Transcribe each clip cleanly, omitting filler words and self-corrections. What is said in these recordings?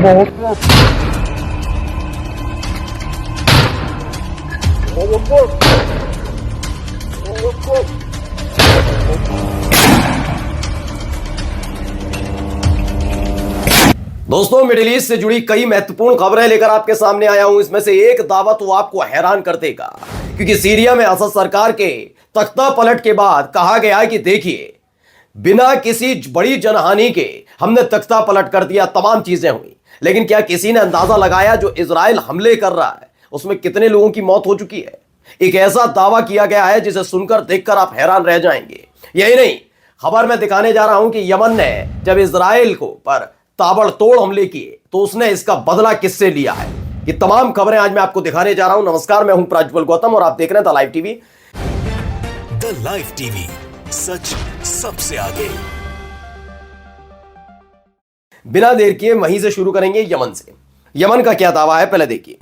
दोस्तों, middle east से जुड़ी कई महत्वपूर्ण खबरें लेकर आपके सामने आया हूं। इसमें से एक दावा तो आपको हैरान कर देगा, क्योंकि सीरिया में असद सरकार के तख्ता पलट के बाद कहा गया कि देखिए, बिना किसी बड़ी जनहानि के हमने तख्ता पलट कर दिया, तमाम चीजें हुई। लेकिन क्या किसी ने अंदाजा लगाया जो इजराइल हमले कर रहा है उसमें कितने लोगों की मौत हो चुकी है? एक ऐसा दावा किया गया है जिसे सुनकर देखकर आप हैरान रह जाएंगे। यही नहीं, खबर में दिखाने जा रहा हूं कि यमन ने जब इजराइल को पर ताबड़तोड़ हमले किए तो उसने इसका बदला किससे लिया है। ये तमाम खबरें आज मैं आपको दिखाने जा रहा हूं। नमस्कार, मैं हूं प्रज्वल गौतम और आप देख रहे हैं the live TV. The live TV, सच सबसे आगे। बिना देर किए वहीं से शुरू करेंगे, यमन से। यमन का क्या दावा है, पहले देखिए।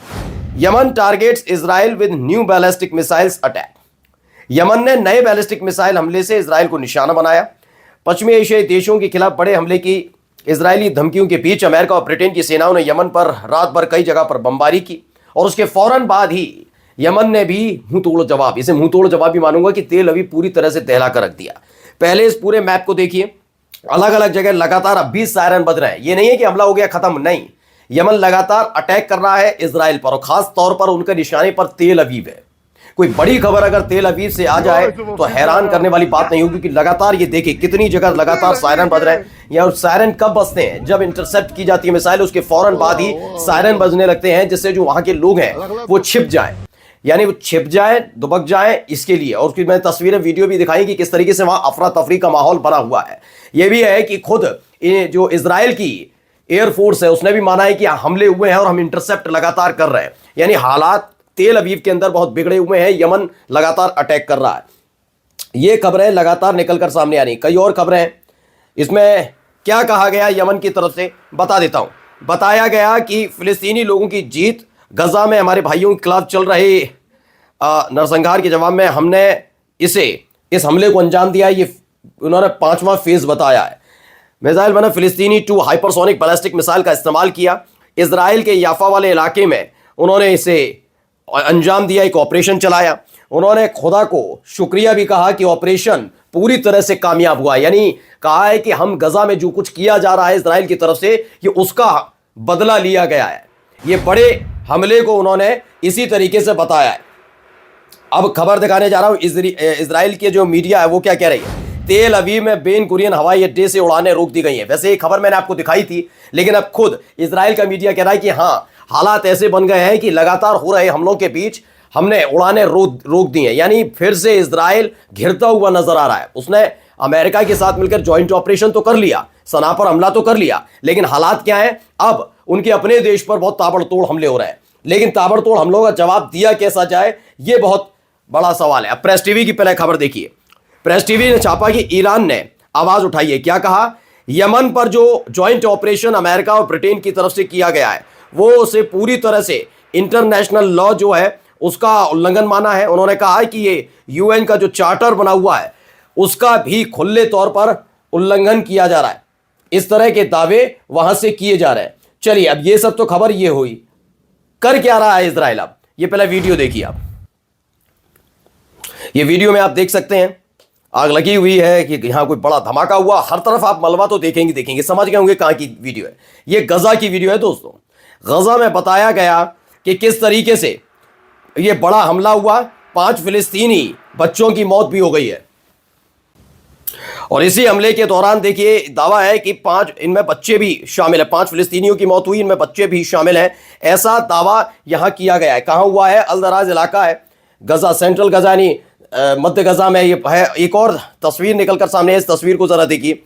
Yemen targets Israel with new ballistic missiles attack. Yemen ने नए बैलिस्टिक मिसाइल हमले से इजराइल को निशाना बनाया। पश्चिमी एशियाई देशों के खिलाफ बड़े हमले की इजरायली धमकियों के बीच अमेरिका और ब्रिटेन की सेनाओं ने यमन पर रात भर कई जगह पर बमबारी की और उसके फौरन बाद ही यमन ने भी मुंहतोड़ जवाब, इसे मुंहतोड़ जवाब भी मानूंगा कि तेल अवीव पूरी तरह से दहला कर रख दिया। पहले इस पूरे मैप को देखिए, अलग अलग जगह लगातार अब भी सायरन बज रहे हैं। ये नहीं है कि हमला हो गया खत्म, नहीं, यमन लगातार अटैक कर रहा है इजराइल पर और खास तौर पर उनके निशाने पर तेल अवीव है। कोई बड़ी खबर अगर तेल अवीव से आ जाए तो हैरान करने वाली बात नहीं होगी, क्योंकि लगातार ये देखिए कितनी जगह लगातार सायरन बज रहे हैं। या सायरन कब बजते हैं? जब इंटरसेप्ट की जाती है मिसाइल, उसके फौरन बाद ही सायरन बजने लगते हैं, जिससे जो वहां के लोग हैं वो छिप जाए, यानी वो छिप जाए, दुबक जाए, इसके लिए। और उसकी मैंने तस्वीरें वीडियो भी दिखाई कि किस तरीके से वहां अफरा तफरी का माहौल बना हुआ है। यह भी है कि खुद जो इजराइल की एयरफोर्स है उसने भी माना है कि हमले हुए हैं और हम इंटरसेप्ट लगातार कर रहे हैं। यानी हालात तेल अवीव के अंदर बहुत बिगड़े हुए हैं, यमन लगातार अटैक कर रहा है। ये खबरें लगातार निकलकर सामने आ रही। कई और खबरें हैं। इसमें क्या कहा गया यमन की तरफ से बता देता हूं। बताया गया कि फिलिस्तीनी लोगों की जीत, गजा में हमारे भाइयों के खिलाफ चल रहे नरसंहार के जवाब में हमने इस हमले को अंजाम दिया। ये उन्होंने 5वां फेज बताया है। मिसाइल बना फिलिस्तीनी 2 हाइपरसोनिक बैलिस्टिक मिसाइल का इस्तेमाल किया। इजराइल के याफा वाले इलाके में उन्होंने इसे अंजाम दिया, एक ऑपरेशन चलाया। उन्होंने खुदा को शुक्रिया भी कहा कि ऑपरेशन पूरी तरह से कामयाब हुआ। यानी कहा है कि हम गजा में जो कुछ किया जा रहा है इजराइल की तरफ से, ये उसका बदला लिया गया है। ये बड़े हमले को उन्होंने इसी तरीके से बताया है। अब खबर दिखाने जा रहा हूं। इजराइल के जो मीडिया है वो क्या कह रही है? तेल अवीव में बेन गुरियन हवाई अड्डे से उड़ानें रोक दी गई हैं। वैसे ये खबर मैंने आपको दिखाई थी, लेकिन अब खुद इजराइल का मीडिया कह रहा है कि हाँ, हालात ऐसे बन गए हैं कि लगातार हो रहे हमलों के बीच हमने उड़ानें रोक दी हैं। यानी फिर से इजराइल घिरता हुआ नजर आ रहा है। उसने अमेरिका के साथ मिलकर जॉइंट ऑपरेशन तो कर लिया, सना पर हमला तो कर लिया, लेकिन हालात क्या है? अब उनके अपने देश पर बहुत ताबड़तोड़ हमले हो रहे हैं। लेकिन ताबड़तोड़ हमलों का जवाब दिया कैसा जाए, यह बहुत बड़ा सवाल है। अब प्रेस टीवी की पहले खबर देखिए। प्रेस टीवी ने छापा कि ईरान ने आवाज उठाई है। क्या कहा? यमन पर जो जॉइंट ऑपरेशन अमेरिका और ब्रिटेन की तरफ से किया गया है वो उसे पूरी तरह से इंटरनेशनल लॉ जो है उसका उल्लंघन माना है। उन्होंने कहा है कि ये यूएन का जो चार्टर बना हुआ है उसका भी खुले तौर पर उल्लंघन किया जा रहा है। इस तरह के दावे वहां से किए जा रहे हैं। चलिए, अब ये सब तो खबर ये हुई, कर क्या रहा है इजराइल? अब ये पहले वीडियो देखिए आप। ये वीडियो में आप देख सकते हैं आग लगी हुई है कि यहां कोई बड़ा धमाका हुआ। हर तरफ आप मलबा तो देखेंगे, समझ गए होंगे कहां की वीडियो है। ये गजा की वीडियो है दोस्तों। गजा में बताया गया कि किस तरीके से ये बड़ा हमला हुआ। 5 फिलिस्तीनी बच्चों की मौत भी हो गई है। और इसी हमले के दौरान देखिए दावा है कि 5 इनमें बच्चे भी शामिल है। 5 फिलिस्तीनियों की मौत हुई, इनमें बच्चे भी शामिल हैं, ऐसा दावा यहां किया गया है। कहां हुआ है? अल दराज इलाका है, गजा, सेंट्रल गजा, यानी मध्य गजा में ये है। एक और तस्वीर निकलकर सामने है, इस तस्वीर को जरा देखिए।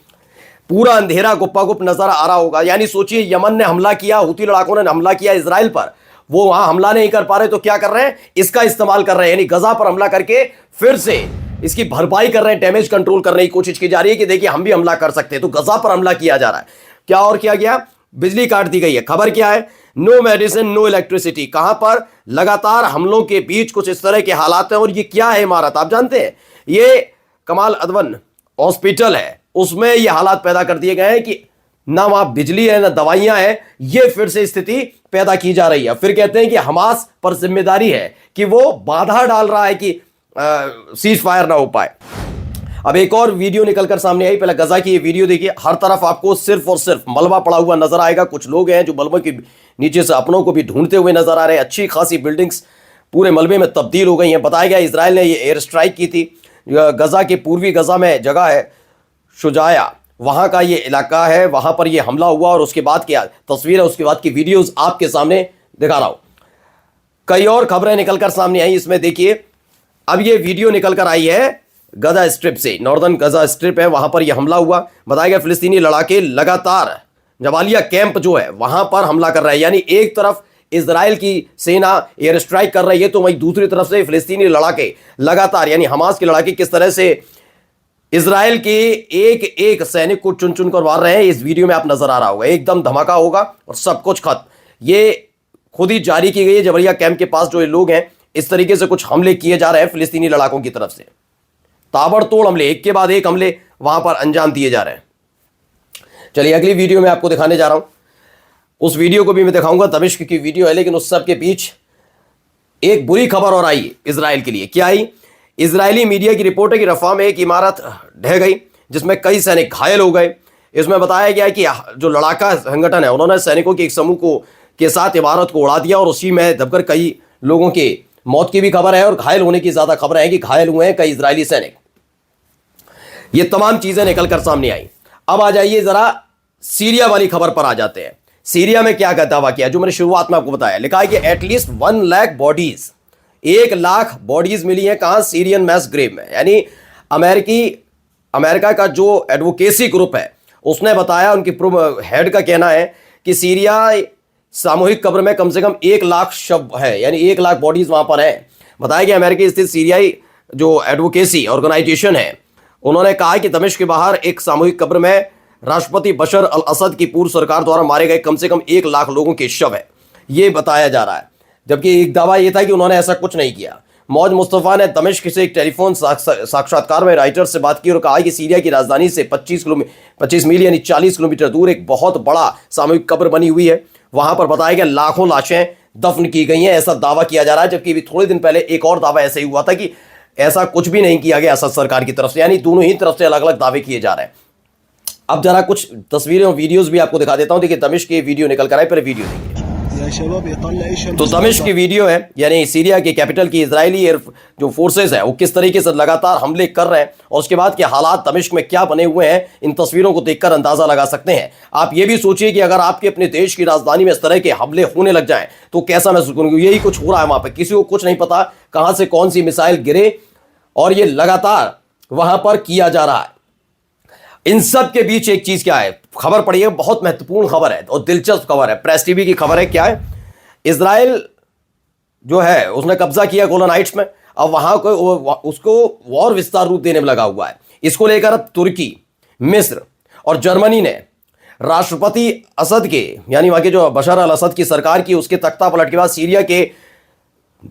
पूरा अंधेरा गुप्पा गुप्प नजर आ रहा होगा। यानी सोचिए, यमन ने हमला किया, हुती लड़ाकों ने हमला किया इजराइल पर, वो वहां हमला नहीं कर पा रहे तो क्या कर रहे हैं? इसका इस्तेमाल कर रहे हैं। यानी गजा पर हमला करके फिर से इसकी भरपाई कर रहे हैं, डैमेज कंट्रोल करने की कोशिश की जा रही है कि देखिए हम भी हमला कर सकते हैं। तो गजा पर हमला किया जा रहा है। क्या और किया गया? बिजली काट दी गई है। खबर क्या है? No medicine no electricity. कहां पर? लगातार हमलों के बीच कुछ इस तरह के हालात हैं। और ये क्या है इमारत? आप जानते हैं, ये कमाल अदवन हॉस्पिटल है, उसमें ये हालात पैदा कर दिए गए हैं कि ना वहां बिजली है, ना दवाइयां हैं। ये फिर से स्थिति पैदा की जा रही है। फिर कहते हैं कि हमास पर जिम्मेदारी है कि वो बाधा डाल रहा है कि सीज फायर ना हो पाए। अब एक और वीडियो निकलकर सामने आई। पहले गजा की ये वीडियो देखिए। हर तरफ आपको सिर्फ और सिर्फ मलबा पड़ा हुआ नजर आएगा। कुछ लोग हैं जो मलबे के नीचे से अपनों को भी ढूंढते हुए नजर आ रहे हैं। अच्छी खासी बिल्डिंग्स पूरे मलबे में तब्दील हो गई हैं। बताया गया इजराइल ने ये एयर स्ट्राइक की थी। गजा के पूर्वी गजा में जगह है शुजाया, वहां का ये इलाका है, वहां पर ये हमला हुआ। और उसके बाद क्या तस्वीर है, उसके बाद की वीडियोस आपके सामने दिखा रहा हूं। कई और खबरें निकलकर सामने आई इसमें देखिए। अब ये वीडियो निकलकर आई है गजा स्ट्रिप से, नॉर्दर्न गजा स्ट्रिप है, वहां पर यह हमला हुआ। बताया गया फिलिस्तीनी लड़ाके लगातार जबालिया कैंप जो है वहां पर हमला कर रहे हैं। यानी एक तरफ इजराइल की सेना एयर स्ट्राइक कर रही है, तो वहीं दूसरी तरफ से फिलिस्तीनी लड़ाके लगातार, यानी हमास के लड़ाके किस तरह से इजराइल के एक एक सैनिक को चुन चुन कर मार रहे हैं। इस वीडियो में आप नजर आ रहा होगा। एकदम धमाका होगा और सब कुछ खत्म। ये खुद ही जारी की गई है। जबरिया कैंप के पास जो लोग हैं, इस तरीके से कुछ हमले किए जा रहे हैं फिलिस्तीनी लड़ाकों की तरफ से। ताबड़तोड़ हमले, एक के बाद एक हमले वहां पर अंजाम दिए जा रहे हैं। चलिए अगली वीडियो में आपको दिखाने जा रहा हूं। उस वीडियो को भी मैं दिखाऊंगा, दमिश्क की वीडियो है। लेकिन उस सब के बीच एक बुरी खबर और आई इजराइल के लिए। क्या आई? इजरायली मीडिया की रिपोर्ट है कि रफा में एक इमारत ढह गई जिसमें कई सैनिक घायल हो गए। इसमें बताया गया कि जो लड़ाका संगठन है उन्होंने सैनिकों के एक समूह को के साथ इमारत को उड़ा दिया और उसी में दबकर कई लोगों के मौत की भी खबर है और घायल होने की ज्यादा खबर है कि घायल हुए हैं कई इजरायली सैनिक। ये तमाम चीजें निकलकर सामने आई। अब आ जाइए जरा सीरिया वाली खबर पर आ जाते हैं। सीरिया में क्या दावा किया, जो मैंने शुरुआत में आपको बताया। लिखा है कि at least 1 lakh bodies, 1 lakh bodies मिली है। कहां? सीरियन मैस ग्रेव में। यानी अमेरिका का जो एडवोकेसी ग्रुप है उसने बताया, उनकी हेड का कहना है कि सीरिया सामूहिक कब्र में कम से कम 1 लाख शव है, यानी 1 लाख बॉडीज वहां पर है। बताया कि अमेरिका स्थित सीरियाई जो एडवोकेसी ऑर्गेनाइजेशन है उन्होंने कहा कि दमिश्क के बाहर एक सामूहिक कब्र में राष्ट्रपति बशर अल असद की पूर्व सरकार द्वारा मारे गए कम से कम 1 लाख लोगों के शव है, ये बताया जा रहा है। जबकि एक दावा यह था कि उन्होंने ऐसा कुछ नहीं किया। मौज मुस्तफा ने दमिश्क से एक टेलीफोन साक्षात्कार में राइटर्स से बात की और कहा कि सीरिया की राजधानी से 25 मील यानी 40 किलोमीटर दूर एक बहुत बड़ा सामूहिक कब्र बनी हुई है। वहां पर बताया गया लाखों लाशें दफन की गई हैं, ऐसा दावा किया जा रहा है। जबकि थोड़े दिन पहले एक और दावा ऐसे ही हुआ था कि ऐसा कुछ भी नहीं किया गया असद सरकार की तरफ से। यानी दोनों ही तरफ से अलग अलग दावे किए जा रहे हैं। अब जरा कुछ तस्वीरें और वीडियोस भी आपको दिखा देता हूं। देखिए दमिश्क की वीडियो निकल कर आए, पहले वीडियो देखिए। तो दमिश्क की वीडियो है, यानी सीरिया के कैपिटल की इजरायली एयर जो फोर्सेस है वो किस तरीके से लगातार हमले कर रहे हैं और उसके बाद के हालात दमिश्क में क्या बने हुए हैं, इन तस्वीरों को देखकर अंदाजा लगा सकते हैं। आप ये भी सोचिए कि अगर आपके अपने देश की राजधानी में इस तरह के हमले होने लग जाएं तो कैसा महसूस करेंगे। यही कुछ हो रहा है वहां पर, किसी को कुछ नहीं पता कहां से कौन सी मिसाइल गिरे और ये लगातार वहां पर किया जा रहा है। इन सब के बीच एक चीज क्या है, खबर पड़ी है, बहुत महत्वपूर्ण खबर है और दिलचस्प खबर है। प्रेस टीवी की खबर है। क्या है? इजराइल जो है उसने कब्जा किया गोलन हाइट्स में। अब वहां को उसको और विस्तार रूप देने में लगा हुआ है। इसको लेकर अब तुर्की, मिस्र और जर्मनी ने राष्ट्रपति असद के, यानी वहां के जो बशर अल असद की सरकार की, उसके तख्ता पलट के बाद सीरिया के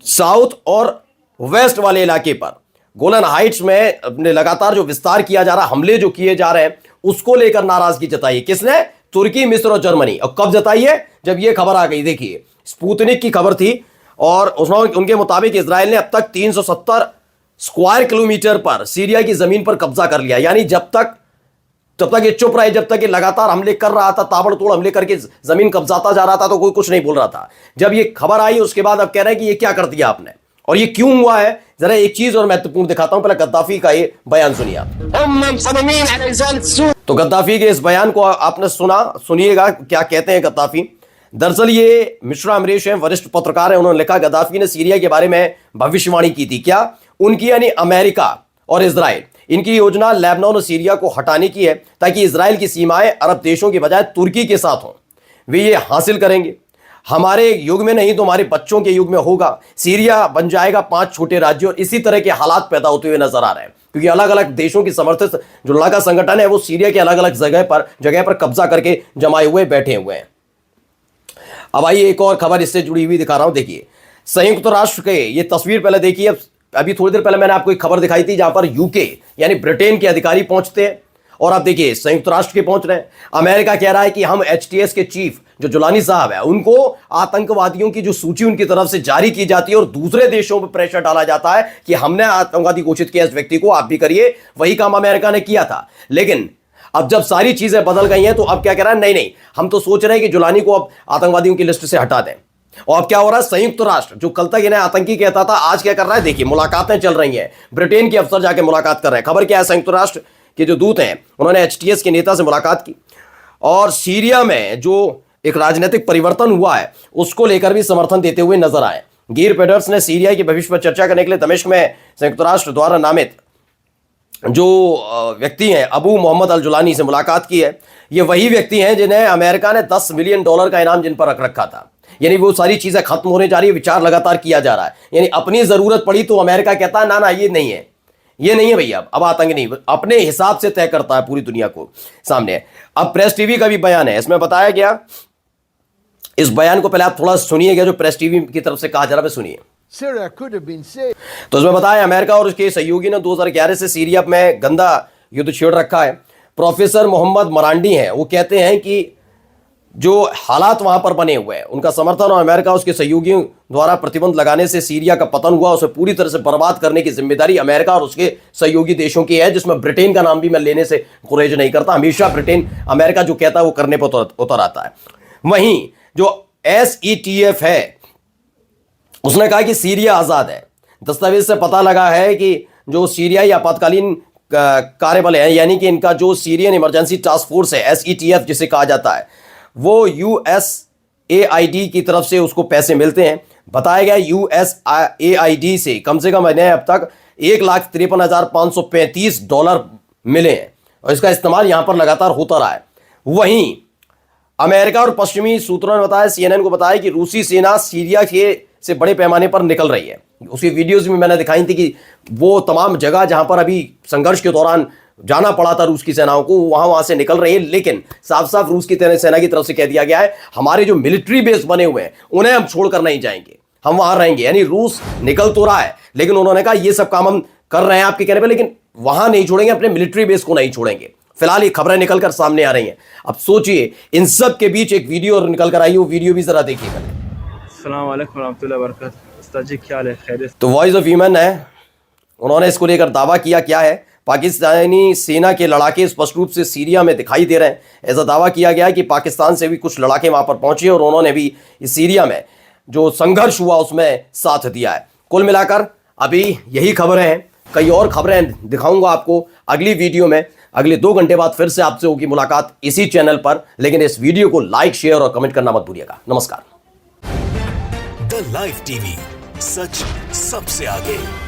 साउथ और वेस्ट वाले इलाके पर गोलन हाइट्स में अपने लगातार जो विस्तार किया जा रहा है, हमले जो किए जा रहे हैं, उसको लेकर नाराजगी जताई। किसने? तुर्की, मिस्र और जर्मनी। और कब जताई है? जब यह खबर आ गई। देखिए स्पुतनिक की खबर थी और उनके मुताबिक इजराइल ने अब तक 370 स्क्वायर किलोमीटर पर सीरिया की जमीन पर कब्जा कर लिया। यानी जब तक ये चुप रहे, जब तक ये लगातार हमले कर रहा था, ताबड़तोड़ हमले करके जमीन कब्जाता जा रहा था, तो कोई कुछ नहीं बोल रहा था। जब ये खबर आई उसके बाद अब कह रहे हैं कि ये क्या कर दिया आपने और ये क्यों हुआ है। जरा एक चीज और महत्वपूर्ण दिखाता हूं, पहले गद्दाफी का ये बयान सुनिए आप। तो गद्दाफी के इस बयान को आपने सुनिएगा क्या कहते हैं गद्दाफी। दरअसल ये मिश्रा अमरीश हैं, वरिष्ठ पत्रकार हैं। उन्होंने लिखा गद्दाफी ने सीरिया के बारे में भविष्यवाणी की थी। क्या? उनकी यानी अमेरिका और इजराइल, इनकी योजना लेबनान और सीरिया को हटाने की है ताकि इजराइल की सीमाएं अरब देशों के बजाय तुर्की के साथ हों। वे ये हासिल करेंगे। हमारे युग में नहीं तो हमारे बच्चों के युग में होगा। सीरिया बन जाएगा 5 छोटे राज्यों। और इसी तरह के हालात पैदा होते हुए नजर आ रहे हैं क्योंकि अलग अलग देशों की समर्थित जो लड़ाका संगठन है वो सीरिया के अलग अलग जगह पर कब्जा करके जमाए हुए बैठे हुए हैं। अब आइए एक और खबर इससे जुड़ी हुई दिखा रहा हूं। देखिए संयुक्त राष्ट्र के, ये तस्वीर पहले देखिए। अभी थोड़ी देर पहले मैंने आपको एक खबर दिखाई थी जहां पर यूके यानी ब्रिटेन के अधिकारी पहुंचते हैं और अब देखिए संयुक्त राष्ट्र के पहुंच रहे हैं। अमेरिका कह रहा है कि हम एचटीएस के चीफ जो जुलानी साहब है उनको आतंकवादियों की जो सूची उनकी तरफ से जारी की जाती है और दूसरे देशों पर प्रेशर डाला जाता है कि हमने आतंकवादी घोषित किया इस व्यक्ति को, आप भी करिए। वही काम अमेरिका ने किया था। लेकिन अब जब सारी चीजें बदल गई हैं तो अब क्या कह रहा है, नहीं नहीं हम तो सोच रहे हैं कि जुलानी को अब आतंकवादियों की लिस्ट से हटा दें। और अब क्या हो रहा है, संयुक्त राष्ट्र जो कल तक इन्हें आतंकी कहता था आज क्या कर रहा है, देखिए मुलाकातें चल रही हैं। ब्रिटेन के अफसर जाके मुलाकात कर रहे हैं। खबर क्या है, संयुक्त राष्ट्र के जो दूत हैं उन्होंने एचटीएस के नेता से मुलाकात की और सीरिया में जो एक राजनीतिक परिवर्तन हुआ है उसको लेकर भी समर्थन देते हुए नजर आए। गियर पेडर्स ने सीरिया के भविष्य पर चर्चा करने के लिए दमिश्क में संयुक्त राष्ट्र द्वारा नामित जो व्यक्ति हैं अबू मोहम्मद अल जुलानी से मुलाकात की है। ये वही व्यक्ति हैं जिन्हें अमेरिका ने $10 मिलियन का इनाम जिन पर रख रखा था। यानी वो सारी चीजें खत्म होने जा रही है, विचार लगातार किया जा रहा है। यानी अपनी जरूरत पड़ी तो अमेरिका कहता है ना ना ये नहीं है, ये नहीं है भैया, अब आतंक नहीं, अपने हिसाब से तय करता है पूरी दुनिया को सामने। अब प्रेस टीवी का भी बयान है, इसमें बताया गया, इस बयान को पहले आप थोड़ा सुनिएगा जो प्रेस टीवी की तरफ से कहा जा रहा है, सुनिए। तो इसमें बताया अमेरिका और उसके सहयोगी ने 2011 से सीरिया में गंदा युद्ध छेड़ रखा है। प्रोफेसर मोहम्मद मरांडी हैं, वो कहते हैं कि जो हालात वहां पर बने हुए हैं उनका समर्थन और अमेरिका उसके सहयोगियों द्वारा प्रतिबंध लगाने से सीरिया का पतन हुआ, उसे पूरी तरह से बर्बाद करने की जिम्मेदारी अमेरिका और उसके सहयोगी देशों की है, जिसमें ब्रिटेन का नाम भी मैं लेने से गुरेज नहीं करता। हमेशा ब्रिटेन अमेरिका जो कहता है वो करने पर उतर आता है। वहीं जो SETF है उसने कहा कि सीरिया आजाद है। दस्तावेज से पता लगा है कि जो सीरियाई आपातकालीन कार्यबल है, यानी कि इनका जो सीरियन इमरजेंसी टास्क फोर्स है SETF जिसे कहा जाता है, वो USAID की तरफ से उसको पैसे मिलते हैं। बताया गया USAID से कम इन्हें अब तक $1,53,535 मिले हैं और इसका इस्तेमाल यहां पर लगातार होता रहा है। वहीं अमेरिका और पश्चिमी सूत्रों ने बताया, CNN को बताया कि रूसी सेना सीरिया से बड़े पैमाने पर निकल रही है। उसी वीडियोज में मैंने दिखाई थी कि वो तमाम जगह जहां पर अभी संघर्ष के दौरान जाना पड़ा था रूस की सेनाओं को, वहां से निकल रही है। लेकिन साफ साफ रूस की सेना की तरफ से कह दिया गया है हमारे जो मिलिट्री बेस बने हुए हैं उन्हें हम छोड़कर नहीं जाएंगे, हम वहां रहेंगे। यानी रूस निकल तो रहा है लेकिन उन्होंने कहा ये सब काम हम कर रहे हैं आपके कहने पर, लेकिन वहां नहीं छोड़ेंगे, अपने मिलिट्री बेस को नहीं छोड़ेंगे। फिलहाल ये खबरें निकलकर सामने आ रही हैं। अब सोचिए इन सब के बीच एक वीडियो निकल कर आई, वो वीडियो भी जरा देखिएगा। अस्सलाम वालेकुम रहमतुल्लाहि व बरकातहू। उस्ताद जी क्या हाल है, खैरियत? तो वॉइस ऑफ ह्यूमन है, उन्होंने इसको लेकर दावा किया। क्या है, पाकिस्तानी सेना के लड़ाके स्पष्ट रूप से सीरिया में दिखाई दे रहे हैं। ऐसा दावा किया गया है कि पाकिस्तान से भी कुछ लड़ाके वहां पर पहुंचे और उन्होंने भी इस सीरिया में जो संघर्ष हुआ उसमें साथ दिया है। कुल मिलाकर अभी यही खबरें हैं, कई और खबरें दिखाऊंगा आपको अगली वीडियो में। अगले 2 घंटे बाद फिर से आपसे होगी मुलाकात इसी चैनल पर, लेकिन इस वीडियो को लाइक, शेयर और कमेंट करना मत भूलिएगा। नमस्कार। द लाइव टीवी, सच सबसे आगे।